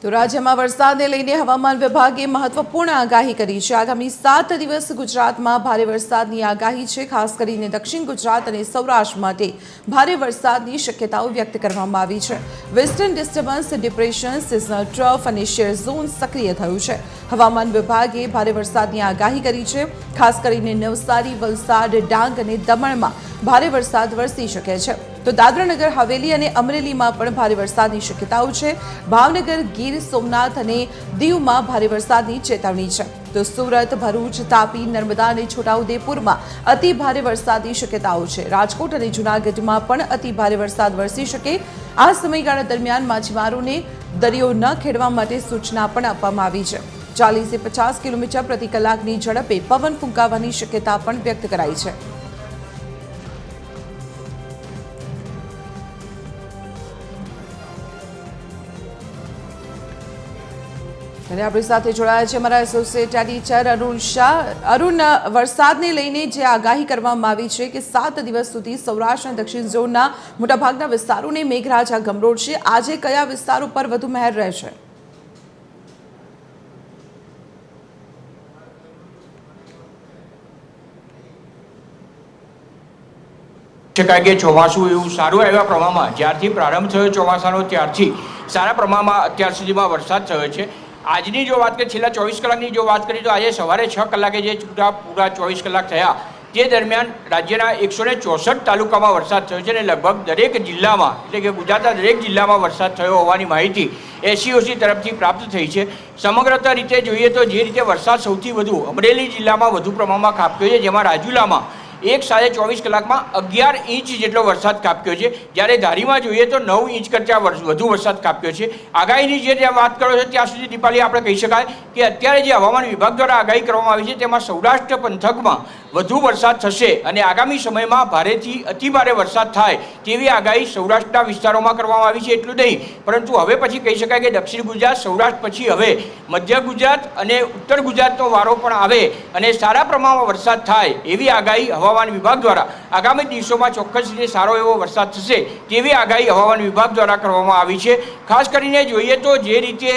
તો રાજ્યમાં વરસાદને લઈને હવામાન વિભાગે મહત્વપૂર્ણ આગાહી કરી છે। આગામી 7 દિવસ ગુજરાતમાં ભારે વરસાદની આગાહી છે। ખાસ કરીને દક્ષિણ ગુજરાત અને સૌરાષ્ટ્ર માટે ભારે વરસાદની શક્યતાઓ વ્યક્ત કરવામાં આવી છે। Western disturbance, depression, seasonal trough અને શેર ઝોન સક્રિય થયું છે। હવામાન વિભાગે ભારે વરસાદની આગાહી કરી છે। ખાસ કરીને નવસારી, વલસાડ, ડાંગ અને દમણમાં ભારે વરસાદ વરસી શકે છે। તો દાદરા નગર હવેલી અને અમરેલીમાં પણ ભારે વરસાદની શક્યતાઓ છે। ભાવનગર, ગીર સોમનાથ અને દીવમાં ભારે વરસાદની ચેતવણી છે। તો સુરત, ભરૂચ, તાપી, નર્મદા અને છોટાઉદેપુરમાં અતિ ભારે વરસાદની શક્યતાઓ છે। રાજકોટ અને જૂનાગઢમાં પણ અતિ ભારે વરસાદ વરસી શકે। આ સમયગાળા દરમિયાન માછીમારોને દરિયો ન ખેડવા માટે સૂચના પણ આપવામાં આવી છે। 40 થી 50 કિલોમીટર પ્રતિ કલાકની ઝડપે પવન ફૂંકાવાની શક્યતા પણ વ્યક્ત કરાઈ છે। અને આપણી સાથે જોડાયા છે અમારા એસોસિએટ એડિટર અરુણ શાહ। અરુણ, વરસાદને લઈને જે આગાહી કરવામાં આવી છે કે 7 દિવસ સુધી સૌરાષ્ટ્ર અને દક્ષિણ ઝોનના મોટાભાગના વિસ્તારોને મેઘરાજા ગમરોડશે। આજે કયા વિસ્તારો પર વધુ મહેર રહેશે? શકાય કે ચોમાસું એવું સારું એવા પ્રમાણમાં જ્યારથી પ્રારંભ થયો ચોમાસાનો ત્યારથી સારા પ્રમાણમાં અત્યાર સુધીમાં વરસાદ થયો છે। આજની જો વાત કરીએ, છેલ્લા 24 કલાકની જો વાત કરીએ તો આજે સવારે 6 કલાકે જે પૂરા 24 કલાક થયા તે દરમિયાન રાજ્યના 164 તાલુકામાં વરસાદ થયો છે અને લગભગ દરેક જિલ્લામાં, એટલે કે ગુજરાતના દરેક જિલ્લામાં વરસાદ થયો હોવાની માહિતી એસસીઓસી તરફથી પ્રાપ્ત થઈ છે। સમગ્રત રીતે જોઈએ તો જે રીતે વરસાદ સૌથી વધુ અમરેલી જિલ્લામાં વધુ પ્રમાણમાં ખાબક્યો છે, જેમાં રાજુલામાં એક સાથે 24 કલાકમાં 11 ઇંચ જેટલો વરસાદ ખાબક્યો છે, જ્યારે ધારીમાં જોઈએ તો 9 ઇંચ કરતાં વધુ વરસાદ ખાબક્યો છે। આગાહીની જે વાત કરો છો ત્યાં સુધી દીપાલી આપણે કહી શકાય કે અત્યારે જે હવામાન વિભાગ દ્વારા આગાહી કરવામાં આવી છે તેમાં સૌરાષ્ટ્ર પંથકમાં વધુ વરસાદ થશે અને આગામી સમયમાં ભારેથી અતિભારે વરસાદ થાય તેવી આગાહી સૌરાષ્ટ્રના વિસ્તારોમાં કરવામાં આવી છે। એટલું નહીં, પરંતુ હવે પછી કહી શકાય કે દક્ષિણ ગુજરાત, સૌરાષ્ટ્ર પછી હવે મધ્ય ગુજરાત અને ઉત્તર ગુજરાતનો વારો પણ આવે અને સારા પ્રમાણમાં વરસાદ થાય એવી આગાહી હવામાન વિભાગ દ્વારા આગામી દિવસોમાં ચોક્કસ રીતે સારો એવો વરસાદ થશે તેવી આગાહી હવામાન વિભાગ દ્વારા કરવામાં આવી છે। ખાસ કરીને જોઈએ તો જે રીતે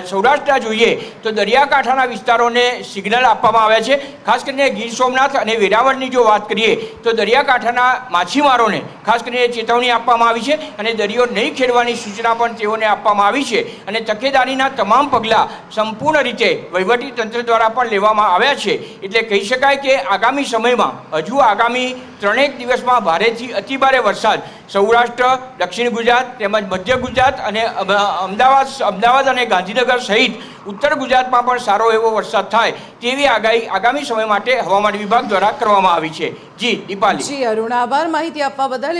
સૌરાષ્ટ્ર જોઈએ તો દરિયાકાંઠાના વિસ્તારોને સિગ્નલ આપવામાં આવ્યા છે। ખાસ કરીને ગીર સોમનાથ અને વેરાવળની જો વાત કરીએ તો દરિયાકાંઠાના માછીમારોને ખાસ કરીને ચેતવણી આપવામાં આવી છે અને દરિયો નહીં ખેડવાની સૂચના પણ તેઓને આપવામાં આવી છે અને તકેદારીના તમામ પગલાં સંપૂર્ણ રીતે વહીવટી તંત્ર દ્વારા પણ લેવામાં આવ્યા છે। એટલે કહી શકાય કે આગામી સમયમાં હજુ આગામી 3 દિવસમાં ભારેથી અતિભારે વરસાદ સૌરાષ્ટ્ર, દક્ષિણ ગુજરાત તેમજ મધ્ય ગુજરાત અને અમદાવાદ અને ગાંધીનગર સહિત ઉત્તર ગુજરાતમાં પણ સારો એવો વરસાદ થાય તેવી આગાહી આગામી સમય માટે હવામાન વિભાગ દ્વારા કરવામાં આવી છે। જી દીપાલી। જી અરુણ, આભાર માહિતી આપવા બદલ।